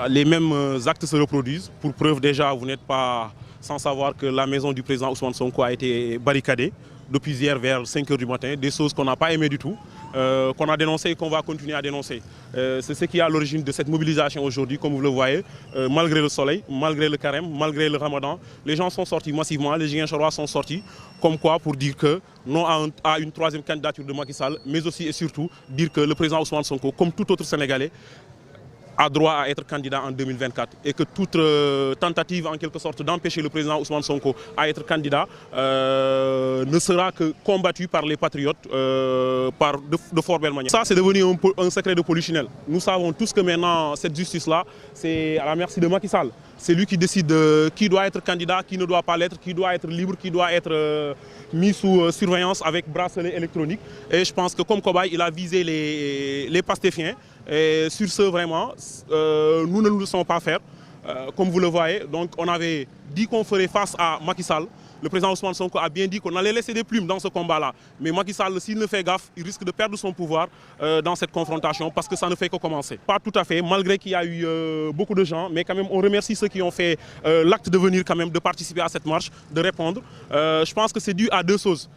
les mêmes actes se reproduisent. Pour preuve déjà, vous n'êtes pas sans savoir que la maison du président Ousmane Sonko a été barricadée depuis hier vers 5 h du matin, des choses qu'on n'a pas aimées du tout, qu'on a dénoncées et qu'on va continuer à dénoncer. C'est ce qui est à l'origine de cette mobilisation aujourd'hui, comme vous le voyez, malgré le soleil, malgré le carême, malgré le ramadan, les gens sont sortis massivement, les Ziguinchorois sont sortis, comme quoi pour dire que non à une troisième candidature de Macky Sall, mais aussi et surtout dire que le président Ousmane Sonko, comme tout autre Sénégalais, a droit à être candidat en 2024 et que toute tentative en quelque sorte d'empêcher le président Ousmane Sonko à être candidat ne sera que combattue par les patriotes de fort belle manière. Ça c'est devenu un secret de polichinelle. Nous savons tous que maintenant cette justice-là c'est à la merci de Macky Sall. C'est lui qui décide qui doit être candidat, qui ne doit pas l'être, qui doit être libre, qui doit être mis sous surveillance avec bracelet électronique. Et je pense que comme cobaye, il a visé les pastéfiens. Et sur ce, vraiment, nous ne nous laissons pas faire. Comme vous le voyez, donc on avait dit qu'on ferait face à Macky Sall. Le président Ousmane Sonko a bien dit qu'on allait laisser des plumes dans ce combat-là. Mais Macky Sall, s'il ne fait gaffe, il risque de perdre son pouvoir dans cette confrontation parce que ça ne fait que commencer. Pas tout à fait, malgré qu'il y a eu beaucoup de gens, mais quand même on remercie ceux qui ont fait l'acte de venir quand même, de participer à cette marche, de répondre. Je pense que c'est dû à deux choses.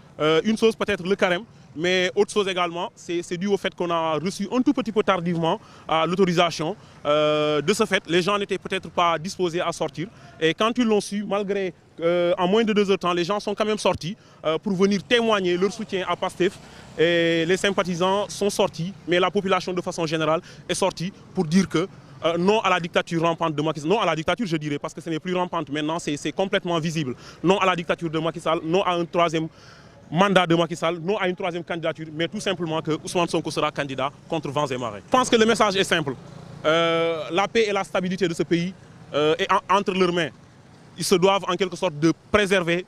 Une chose peut-être le carême, mais autre chose également, c'est dû au fait qu'on a reçu un tout petit peu tardivement l'autorisation. De ce fait, les gens n'étaient peut-être pas disposés à sortir. Et quand ils l'ont su, malgré en moins de 2 heures de temps, les gens sont quand même sortis pour venir témoigner leur soutien à Pastef. Et les sympathisants sont sortis, mais la population de façon générale est sortie pour dire que non à la dictature rampante de Macky Sall. Non à la dictature, je dirais, parce que ce n'est plus rampante maintenant, c'est complètement visible. Non à la dictature de Macky Sall, non à un troisième mandat de Macky Sall, non à une troisième candidature, mais tout simplement que Ousmane Sonko sera candidat contre vents et marées. Je pense que le message est simple. La paix et la stabilité de ce pays est entre leurs mains. Ils se doivent en quelque sorte de préserver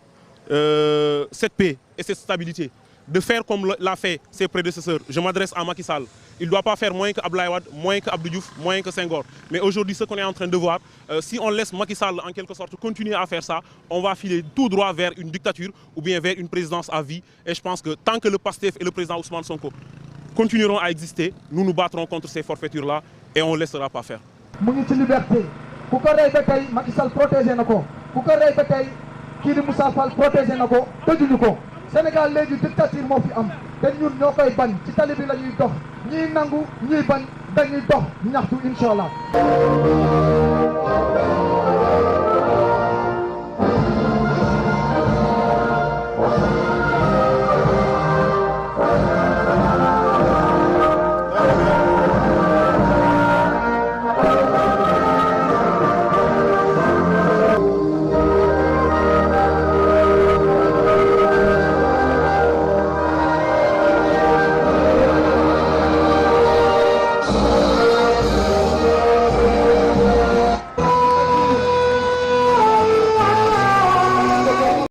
cette paix et cette stabilité. De faire comme l'a fait ses prédécesseurs. Je m'adresse à Macky Sall. Il ne doit pas faire moins que Abdoulaye Wade, moins que Abdou Diouf, moins que Senghor. Mais aujourd'hui, ce qu'on est en train de voir, si on laisse Macky Sall en quelque sorte continuer à faire ça, on va filer tout droit vers une dictature ou bien vers une présidence à vie. Et je pense que tant que le PASTEF et le président Ousmane Sonko continueront à exister, nous nous battrons contre ces forfaitures-là et on ne laissera pas faire. Liberté. Macky Sall protégé nako. Kii di Moussa Fall protégé nako, tëjuñu ko. Sénégal léegi dictature moo fi am te ñun ñoo koy bañ ci tali bi la ñuy dox ñii nangu ñii bañ dañuy dox ñaxtu incha allah.